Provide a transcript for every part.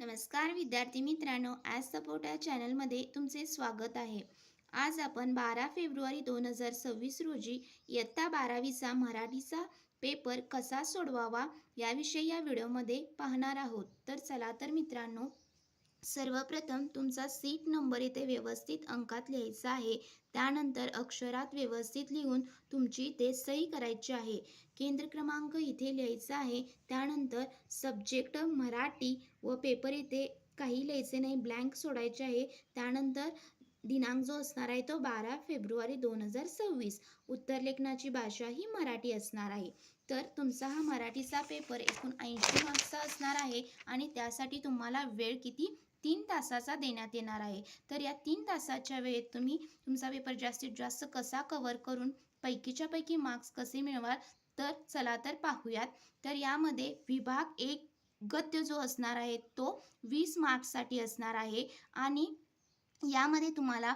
नमस्कार विद्यार्थी मित्रांनो, ॲज सपोर्ट या चॅनलमध्ये तुमचे स्वागत आहे. आज आपण 12 फेब्रुवारी 2026 रोजी इयत्ता 12वीचा मराठीचा पेपर कसा सोडवावा याविषयी या व्हिडिओमध्ये पाहणार आहोत. तर चला तर मित्रांनो, सर्वप्रथम तुमचा सीट नंबर इथे व्यवस्थित अंकात लिहायचा आहे. त्यानंतर अक्षरात व्यवस्थित लिहून तुमची इथे सही करायची आहे. केंद्र क्रमांक इथे लिहायचा आहे. त्यानंतर सब्जेक्ट मराठी व पेपर इथे काही लिहायचे नाही, ब्लँक सोडायचे आहे. त्यानंतर दिनांक जो असणार आहे तो 12 फेब्रुवारी 2026. उत्तरलेखनाची भाषा ही मराठी असणार आहे. तर तुमचा हा मराठीचा पेपर एकूण 80 मार्क्सचा असणार आहे आणि त्यासाठी तुम्हाला वेळ किती 3 तासाचा देण्यात येणार आहे. तर या 3 तासाच्या वेळेत तुम्ही तुमचा पेपर जास्तीत जास्त कसा कव्हर करून पैकीच्या पैकी मार्क्स कसे मिळवाल, तर चला तर पाहूयात. तर यामध्ये विभाग 1 गद्य जो असणार आहे तो 20 मार्क्ससाठी असणार आहे आणि यामध्ये तुम्हाला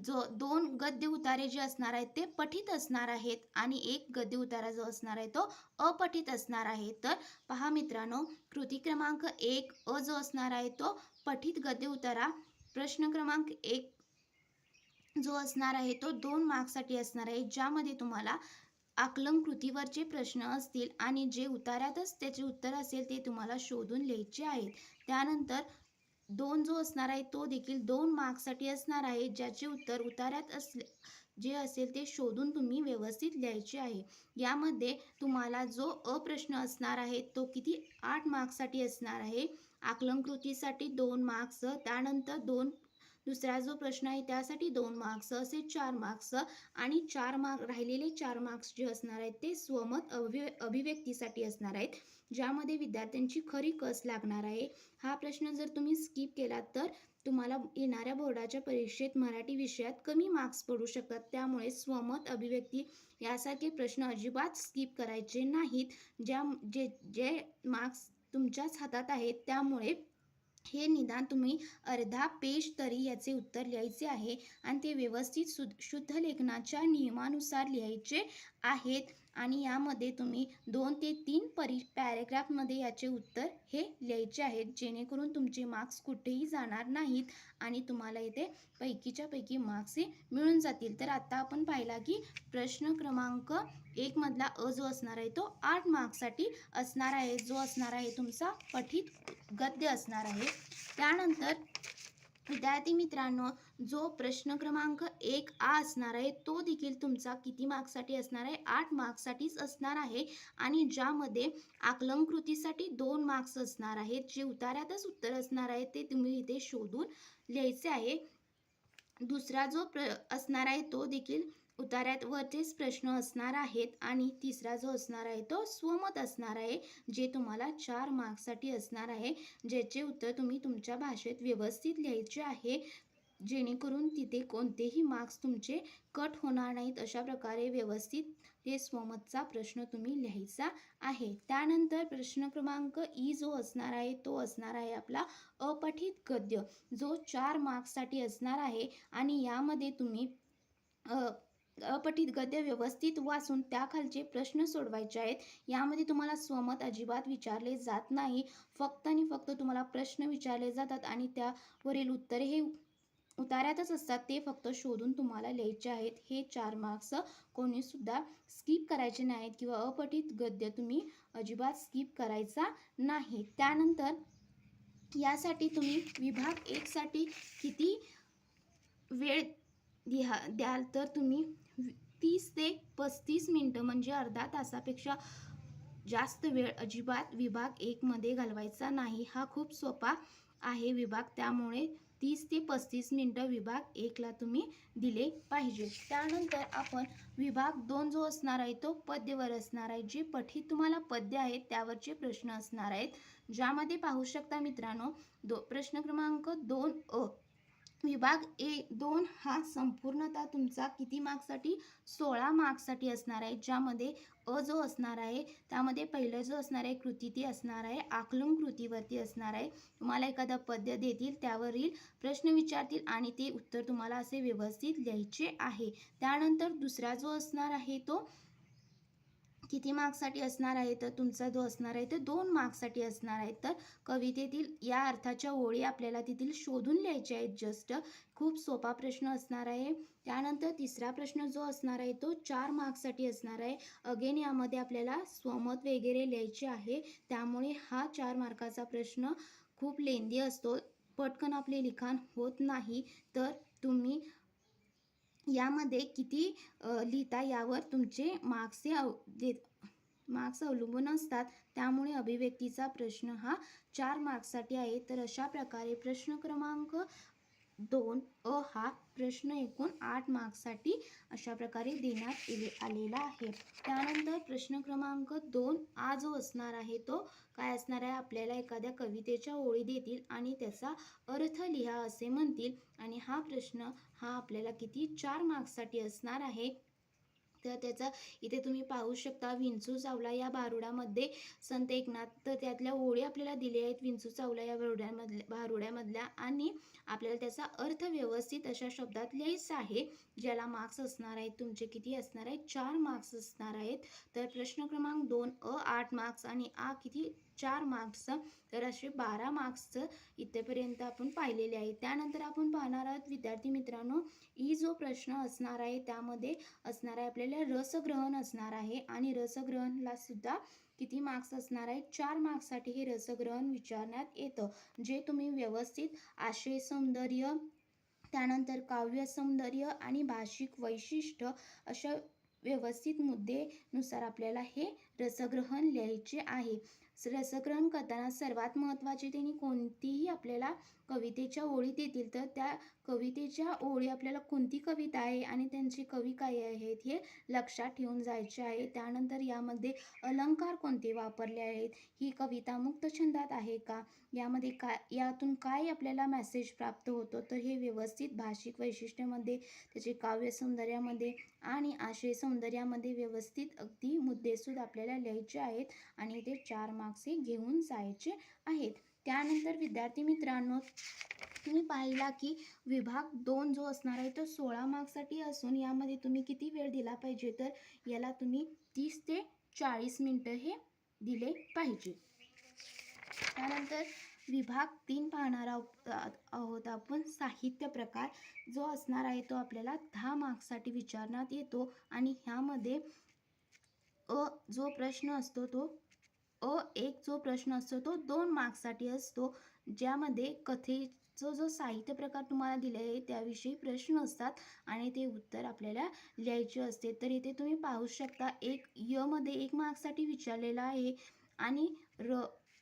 जो 2 गद्य उतारे जे असणार आहेत ते पठित असणार आहेत आणि एक गद्य उतारा जो असणार आहे तो अपठित असणार आहे. तर पहा मित्रांनो, कृती क्रमांक 1 अ जो असणार आहे तो पठित गद्य उतारा, प्रश्न क्रमांक 1 जो असणार आहे तो 2 मार्क्ससाठी असणार आहे, ज्यामध्ये तुम्हाला आकलन कृतीवरचे प्रश्न असतील आणि जे उतार्यातच त्याचे उत्तर असेल ते तुम्हाला शोधून लिहायचे आहेत. त्यानंतर 2 जो असणार आहे तो देखील 2 मार्क्ससाठी असणार आहे, ज्याचे उत्तर उतार्यात जे असेल ते शोधून तुम्ही व्यवस्थित लिहायचे आहे. यामध्ये तुम्हाला जो प्रश्न असणार आहे तो किती 8 मार्क्ससाठी असणार आहे. आकलन कृतीसाठी 2 मार्क्स, त्यानंतर दुसरा जो प्रश्न आहे त्यासाठी 2 मार्क्स, असे 4 मार्क्स आणि राहिलेले 4 मार्क्स जे असणार आहेत ते स्वमत अभिव्यक्तीसाठी असणार आहेत, ज्यामध्ये विद्यार्थ्यांची खरी कस लागणार आहे. हा प्रश्न जर तुम्ही स्किप केलात तर तुम्हाला येणाऱ्या बोर्डाच्या परीक्षेत मराठी विषयात कमी मार्क्स पडू शकतात. त्यामुळे स्वमत अभिव्यक्ती यासारखे प्रश्न अजिबात स्किप करायचे नाहीत. जे मार्क्स तुमच्याच हातात आहेत, त्यामुळे हे निदान तुम्ही अर्धा पेज तरी याचे उत्तर लिहायचे आहे आणि ते व्यवस्थित शुद्ध लेखनाच्या नियमानुसार लिहायचे आहेत आणि यामध्ये तुम्ही 2 ते 3 पॅरेग्राफमध्ये याचे उत्तर हे लिहायचे आहेत, जेणेकरून तुमचे मार्क्स कुठेही जाणार नाहीत आणि तुम्हाला इथे पैकीच्या पैकी मार्क्स हे मिळून जातील. तर आता आपण पाहिला की प्रश्न क्रमांक 1 मधला अ जो असणार आहे तो 8 मार्क्ससाठी असणार आहे, जो असणार आहे तुमचा पठित गद्य असणार आहे. त्यानंतर विद्यार्थी मित्रांनो, जो प्रश्न क्रमांक 1 आ असणार आहे तो देखील तुमचा किती मार्क्ससाठी असणार आहे, 8 मार्क्ससाठीच असणार आहे आणि ज्यामध्ये आकलन कृतीसाठी 2 मार्क्स असणार आहेत, जे उतार्यातच उत्तर असणार आहे ते तुम्ही इथे शोधून लिहायचे आहे. दुसरा जो असणार आहे तो देखील उतार्यावरचेच प्रश्न असणार आहेत आणि तिसरा जो असणार आहे तो स्वमत असणार आहे, जे तुम्हाला 4 मार्क्ससाठी असणार आहे, ज्याचे उत्तर तुम्ही तुमच्या भाषेत व्यवस्थित लिहायचे आहे, जेणेकरून तिथे कोणतेही मार्क्स तुमचे कट होणार नाहीत. अशा प्रकारे व्यवस्थित ते स्वमतचा प्रश्न तुम्ही लिहायचा आहे. त्यानंतर प्रश्न क्रमांक ई जो असणार आहे तो असणार आहे आपला अपठित गद्य, जो 4 मार्क्ससाठी असणार आहे आणि यामध्ये तुम्ही अपठित गद्य व्यवस्थित वाचून त्याखालचे प्रश्न सोडवायचे आहेत. यामध्ये तुम्हाला स्वमत अजिबात विचारले जात नाही, फक्त आणि फक्त तुम्हाला प्रश्न विचारले जातात आणि त्यावरील उत्तरे हे उतार्यातच असतात, ते फक्त शोधून तुम्हाला लिहायचे आहेत. हे 4 मार्क्स कोणीसुद्धा स्किप करायचे नाहीत किंवा अपठित गद्य तुम्ही अजिबात स्किप करायचा नाही. त्यानंतर यासाठी तुम्ही विभाग 1 साठी किती वेळ द्याल, तर तुम्ही 30 ते 35 मिनटं म्हणजे अर्धा तासापेक्षा जास्त वेळ अजिबात विभाग 1 मध्ये घालवायचा नाही. हा खूप सोपा आहे विभाग, त्यामुळे 30 ते 35 मिनटं विभाग 1 ला तुम्ही दिले पाहिजे. त्यानंतर आपण विभाग 2 जो असणार आहे तो पद्यवर असणार आहे. जे पठित तुम्हाला पद्य आहेत त्यावरचे प्रश्न असणार आहेत, ज्यामध्ये पाहू शकता मित्रांनो, प्रश्न क्रमांक 2 अ विभाग 2 हा संपूर्णतः तुमचा किती मार्क्ससाठी 16 मार्क्ससाठी असणार आहे, ज्यामध्ये अ जो असणार आहे त्यामध्ये पहिलं जो असणार आहे कृती ती असणार आहे आकलन कृतीवरती असणार आहे. तुम्हाला एखादं पद्य देतील, त्यावरील प्रश्न विचारतील आणि ते उत्तर तुम्हाला असे व्यवस्थित लिहायचे आहे. त्यानंतर दुसरा जो असणार आहे तो किती मार्क्ससाठी असणार आहे, तर तुमचा जो असणार आहे तो 2 मार्क्ससाठी असणार आहे. तर कवितेतील या अर्थाच्या ओळी आपल्याला तिथील शोधून लिहायच्या आहेत जस्ट. खूप सोपा प्रश्न असणार आहे. त्यानंतर तिसरा प्रश्न जो असणार आहे तो 4 मार्क्ससाठी असणार आहे. अगेन यामध्ये आपल्याला स्वमत वगैरे लिहायचे आहे. त्यामुळे हा 4 मार्काचा प्रश्न खूप लेंदी असतो. पटकन आपले लिखाण होत नाही. तर तुम्ही यामध्ये किती लिहिता यावर तुमचे मार्क्स अवलंबून असतात. त्यामुळे अभिव्यक्तीचा प्रश्न हा 4 मार्क्ससाठी आहे. तर अशा प्रकारे प्रश्न क्रमांक 2 हा प्रश्न एकूण 8 मार्क्ससाठी अशा प्रकारे देण्यात आलेला आहे. त्यानंतर प्रश्न क्रमांक 2 जो असणार आहे तो काय असणार आहे, आपल्याला एखाद्या कवितेच्या ओळी देतील आणि त्याचा अर्थ लिहा असे म्हणतील आणि हा प्रश्न आपल्याला किती 4 मार्क्ससाठी असणार आहे. तर त्याचा इथे तुम्ही पाहू शकता, विंचू चावला या भारुडामध्ये संत एकनाथ, तर त्यातल्या ओळी आपल्याला दिल्या आहेत विंचू चावला या भारुड्यामधल्या आणि आपल्याला त्याचा अर्थ व्यवस्थित अशा शब्दात लिहायचा आहे, ज्याला मार्क्स असणार आहेत तुमचे किती असणार आहेत, 4 मार्क्स असणार आहेत. तर प्रश्न क्रमांक 2 8 मार्क्स आणि किती 4 मार्क्स, तर असे 12 मार्क्सचं इथेपर्यंत आपण पाहिलेले आहे. त्यानंतर आपण पाहणार आहोत विद्यार्थी मित्रांनो, जो प्रश्न असणार आहे त्यामध्ये असणार आहे आपल्याला रसग्रहण असणार आहे आणि रसग्रहणला सुद्धा किती मार्क्स असणार आहे, 4 मार्क्ससाठी हे रसग्रहण विचारण्यात येतं. जे तुम्ही व्यवस्थित आशय सौंदर्य, त्यानंतर काव्य सौंदर्य आणि भाषिक वैशिष्ट्य अशा व्यवस्थित मुद्देनुसार आपल्याला हे रसग्रहण लिहायचे आहे. रसग्रहण करताना सर्वात महत्त्वाचे त्यांनी कोणतीही आपल्याला कवितेच्या ओळी देतील, तर त्या कवितेच्या ओळी आपल्याला कोणती कविता आहे आणि त्यांचे कवी काय आहेत हे लक्षात ठेवून जायचे आहे. त्यानंतर यामध्ये अलंकार कोणते वापरले आहेत, ही कविता मुक्त छंदात आहे का, यामध्ये यातून काय आपल्याला मेसेज प्राप्त होतो, तर हे व्यवस्थित भाषिक वैशिष्ट्यामध्ये, त्याचे काव्य सौंदर्यामध्ये आणि आशय सौंदर्यामध्ये व्यवस्थित अगदी मुद्देसूद आपल्याला लिहायचे आहेत आणि ते 4 मार्क्स हे घेऊन जायचे आहेत. त्यानंतर विद्यार्थी मित्रांनो, तुम्ही पाहिला की विभाग 2 जो असणार आहे तो 16 मार्क्ससाठी असून यामध्ये तुम्ही किती वेळ दिला पाहिजे, तर याला तुम्ही 30 ते 40 मिनिटं हे दिले पाहिजे. त्यानंतर विभाग 3 पाहणार आहोत आपण, साहित्य प्रकार जो असणार आहे तो आपल्याला 10 मार्क्ससाठी विचारण्यात येतो आणि ह्यामध्ये जो प्रश्न असतो तो एक जो प्रश्न असतो तो 2 मार्क्ससाठी असतो, ज्यामध्ये कथेचं जो साहित्य प्रकार तुम्हाला दिले आहे त्याविषयी प्रश्न असतात आणि ते उत्तर आपल्याला लिहायचे असते. तर इथे तुम्ही पाहू शकता, मध्ये 1 मार्क्ससाठी विचारलेला आहे आणि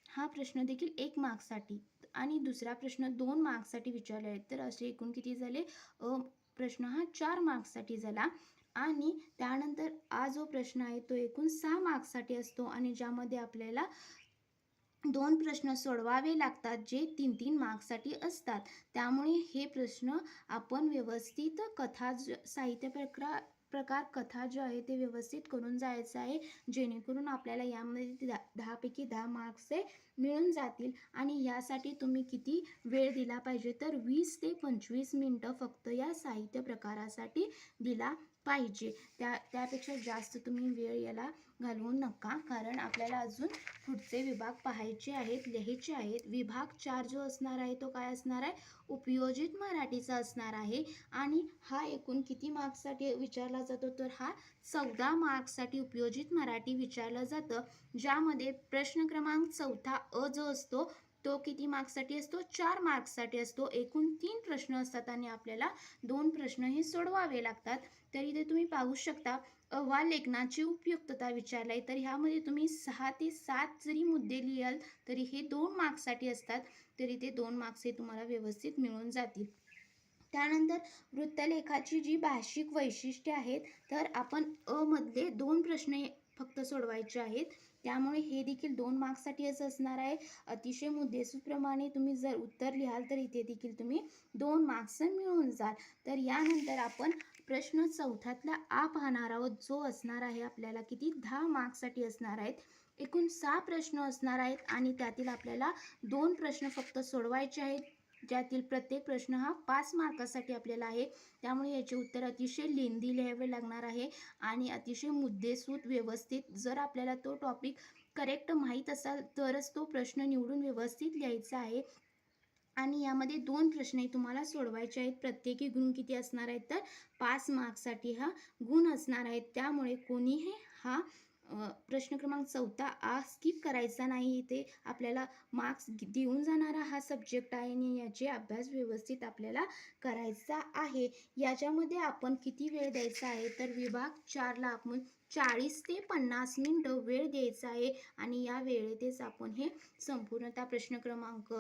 हा प्रश्न देखील 1 मार्क्ससाठी आणि दुसरा प्रश्न 2 मार्क्ससाठी विचारले आहेत. तर असे एकूण किती झाले, प्रश्न हा 4 मार्क्ससाठी झाला आणि त्यानंतर जो प्रश्न आहे तो एकूण 6 मार्क्ससाठी असतो आणि ज्यामध्ये आपल्याला 2 प्रश्न सोडवावे लागतात जे 3-3 मार्क्ससाठी असतात. त्यामुळे हे प्रश्न आपण व्यवस्थित साहित्य प्रकार कथा जे आहे ते व्यवस्थित करून जायचं आहे, जेणेकरून आपल्याला यामध्ये 10 पैकी 10 मार्क्स हे मिळून जातील. आणि यासाठी तुम्ही किती वेळ दिला पाहिजे, तर 20 ते 25 मिनिटं फक्त या साहित्य प्रकारासाठी दिला पाहिजे. त्यापेक्षा जास्त तुम्ही वेळ याला घालवू नका, कारण आपल्याला अजून पुढचे विभाग पाहायचे आहेत, लिहायचे आहेत. विभाग 4 जो असणार आहे तो काय असणार आहे, उपयोजित मराठीचा असणार आहे आणि हा एकूण किती मार्क्ससाठी विचारला जातो, तर हा 14 मार्क्ससाठी उपयोजित मराठी विचारलं जातं, ज्यामध्ये प्रश्न क्रमांक 4 जो असतो तो किती मार्क्ससाठी असतो, 4 मार्क्ससाठी असतो. एकूण 3 प्रश्न असतात आणि आपल्याला 2 प्रश्न हे सोडवावे लागतात. तर इथे तुम्ही पाहू शकता, अहवाल लेखनाची उपयुक्तता विचारलाय, तर ह्यामध्ये तुम्ही 6 ते 7 जरी मुद्दे लिहाल तरी हे 2 मार्क्ससाठी असतात, तरी ते 2 मार्क्स हे तुम्हाला व्यवस्थित मिळून जातील. त्यानंतर वृत्तलेखाची जी भाषिक वैशिष्ट्ये आहेत, तर आपण मधले 2 प्रश्न फक्त सोडवायचे आहेत, त्यामुळे हे देखील 2 मार्क्ससाठीच असणार आहे. अतिशय मुद्देसूदप्रमाणे तुम्ही जर उत्तर लिहाल तर इथे देखील तुम्ही 2 मार्क्स मिळून जाल. तर यानंतर आपण प्रश्न 4 पाहणार आहोत, जो असणार आहे आपल्याला किती 10 मार्क्ससाठी असणार आहेत. एकूण 6 प्रश्न असणार आहेत आणि त्यातील आपल्याला 2 प्रश्न फक्त सोडवायचे आहेत. ज्यातील प्रत्येक प्रश्न हा 5 मार्कासाठी आपल्याला आहे. त्यामुळे याचे उत्तर अतिशय लेंदी लिहावे लागणार आहे आणि अतिशय मुद्देसूद व्यवस्थित. जर आपल्याला तो टॉपिक करेक्ट माहीत असेल तरच तो प्रश्न निवडून व्यवस्थित लिहायचा आहे. आणि यामध्ये 2 प्रश्न तुम्हाला सोडवायचे आहेत. प्रत्येकी गुण किती असणार आहेत तर 5 मार्क्ससाठी हा गुण असणार आहेत. त्यामुळे कोणीही हा प्रश्न क्रमांक 4 स्किप करायचा नाही. इथे आपल्याला मार्क्स देऊन जाणारा हा सब्जेक्ट आहे आणि याचे अभ्यास व्यवस्थित आपल्याला करायचा आहे. याच्यामध्ये आपण किती वेळ द्यायचा आहे तर विभाग 4ला आपण 40 ते 50 मिनिटं वेळ द्यायचा आहे आणि या वेळेतच आपण हे संपूर्णतः प्रश्न क्रमांक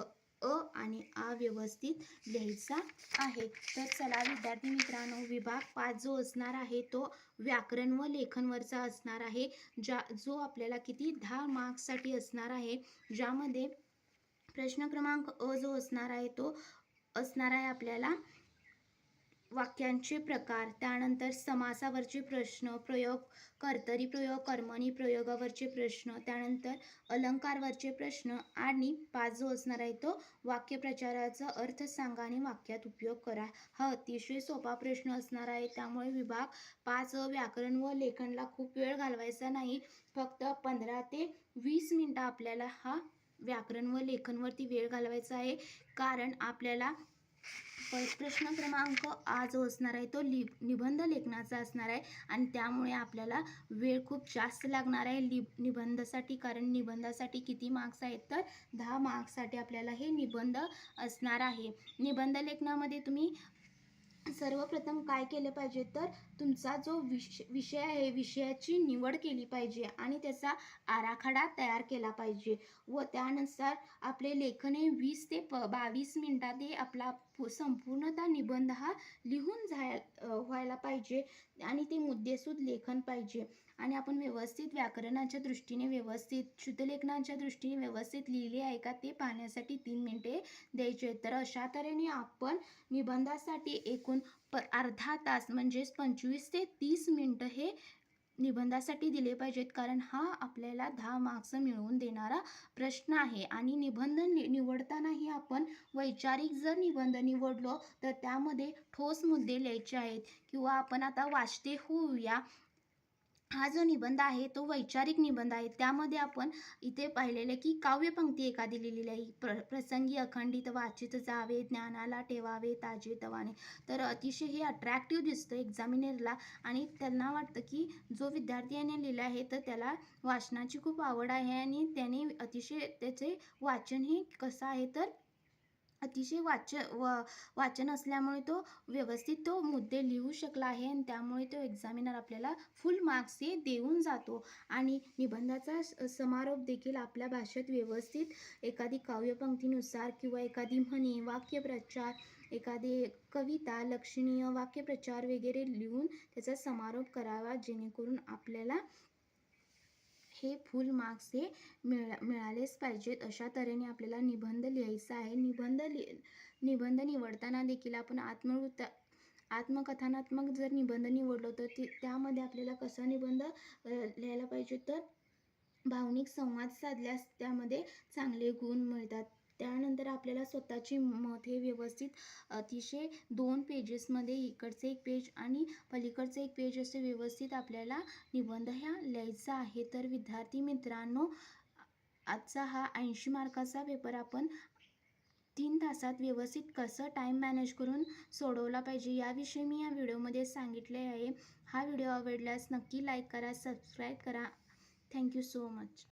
आणि व्यवस्थित लिहायचा आहे. तर चला विद्यार्थी मित्रांनो, विभाग 5 जो असणार आहे तो व्याकरण व लेखनवरचा असणार आहे. जो आपल्याला किती 10 मार्क्ससाठी असणार आहे. ज्यामध्ये प्रश्न क्रमांक जो असणार आहे तो असणार आहे आपल्याला वाक्यांचे प्रकार, त्यानंतर समासावरचे प्रश्न, प्रयोग, कर्तरी प्रयोग, कर्मणी प्रयोगावरचे प्रश्न, त्यानंतर अलंकारवरचे प्रश्न आणि 5 जो असणार आहे तो वाक्यप्रचाराचा अर्थ सांगा आणि वाक्यात उपयोग करा. हा अतिशय सोपा प्रश्न असणार आहे. त्यामुळे विभाग 5 व्याकरण व लेखनला खूप वेळ घालवायचा नाही. फक्त 15 ते 20 मिनिटं आपल्याला हा व्याकरण व लेखनवरती वेळ घालवायचा आहे. कारण आपल्याला प्रश्न क्रमांक जो असणार आहे तो निबंध लेखनाचा असणार आहे आणि त्यामुळे आपल्याला वेळ खूप जास्त लागणार आहे निबंधासाठी. कारण निबंधासाठी किती मार्क्स आहेत तर 10 मार्क्ससाठी आपल्याला हे निबंध असणार आहे. निबंध लेखनामध्ये तुम्ही सर्वप्रथम काय केलं पाहिजे तर तुमचा जो विषय आहे विषयाची निवड केली पाहिजे आणि त्याचा आराखडा तयार केला पाहिजे व त्यानुसार आपले लेखन हे 20 ते 22 मिनिटात हे आपला संपूर्णतः निबंध हा लिहून व्हायला पाहिजे आणि ते मुद्देसूद लेखन पाहिजे आणि आपण व्यवस्थित व्याकरणाच्या दृष्टीने व्यवस्थित शुद्धलेखनाच्या दृष्टीने व्यवस्थित लिहिले आहे का ते पाहण्यासाठी 3 मिनिटे द्यायचे. तर अशा तऱ्हेने आपण निबंधासाठी एकूण अर्धा तास म्हणजेच 25 ते 30 मिनिटं हे निबंधासाठी दिले पाहिजेत. कारण हा आपल्याला 10 मार्क्स मिळवून देणारा प्रश्न आहे आणि निबंध निवडतानाही आपण वैचारिक जर निबंध निवडलो तर त्यामध्ये ठोस मुद्दे लिहायचे आहेत. किंवा आपण आता वाचते होऊया हा जो निबंध आहे तो वैचारिक निबंध आहे. त्यामध्ये आपण इथे पाहिलेले की काव्यपंक्ती एखादी लिहिलेली आहे. प्रसंगी अखंडित वाचित जावे, ज्ञानाला ठेवावे ताजे तवाने. तर अतिशय हे अट्रॅक्टिव्ह दिसतं एक्झामिनरला आणि त्यांना वाटतं की जो विद्यार्थी याने लिहिलं आहे तर त्याला वाचनाची खूप आवड आहे आणि त्याने अतिशय त्याचे वाचन हे कसं आहे तर अतिशय वाचन असल्यामुळे तो व्यवस्थित तो मुद्दे लिहू शकला आहे आणि त्यामुळे तो एक्झामिनर आपल्याला फुल मार्क्स हे देऊन जातो. आणि निबंधाचा समारोप देखील आपल्या भाषेत व्यवस्थित एखादी काव्यपंक्तीनुसार किंवा एखादी म्हणी, वाक्यप्रचार, एखादी कविता, लक्षणीय वाक्यप्रचार वगैरे लिहून त्याचा समारोप करावा जेणेकरून आपल्याला हे फुल मार्क्स हे मिळालेच पाहिजेत. अशा तऱ्हेने आपल्याला निबंध लिहायचा आहे. निबंध निवडताना देखील आपण आत्मकथनात्मक जर निबंध निवडलो तर त्यामध्ये आपल्याला कसा निबंध लिहायला पाहिजे तर भावनिक संवाद साधल्यास त्यामध्ये चांगले गुण मिळतात. त्यानंतर आपल्याला स्वतःचे मत हे व्यवस्थित अतिशय 2 पेजेसमध्ये इकडचे एक पेज आणि पलीकडचे एक पेज असे व्यवस्थित आपल्याला निबंध ह्या लिहायचा आहे. तर विद्यार्थी मित्रांनो, आजचा हा 80 मार्काचा पेपर आपण 3 तासात व्यवस्थित कसं टाईम मॅनेज करून सोडवला पाहिजे याविषयी मी या व्हिडिओमध्ये सांगितले आहे. हा व्हिडिओ आवडल्यास नक्की लाईक करा, सबस्क्राईब करा. Thank you so much.